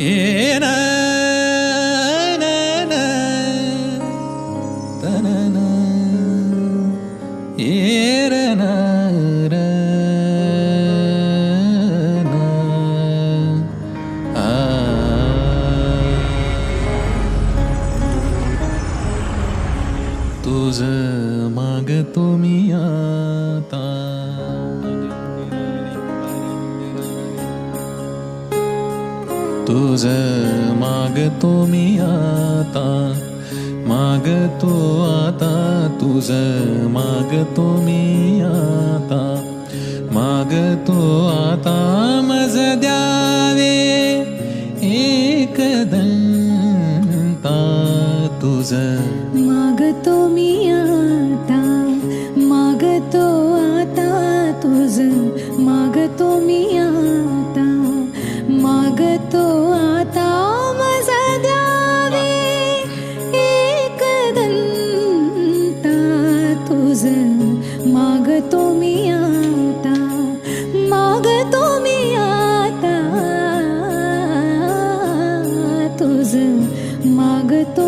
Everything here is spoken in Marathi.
ए ना ना ना तना ना ए रा ना रा ना आ तुझं मागतो मी आता तुझं मागतो मी आता मागतो आता तुझं मागतो मी आता मागतो आता मज द्यावे एक दंता तुझं मागतो मी आता मागतो आता तुझं मागतो मी आता मागतो आता माझा द्यावे एक दंता तुझं मागतो मी आता मागतो मी आता तुझं मागतो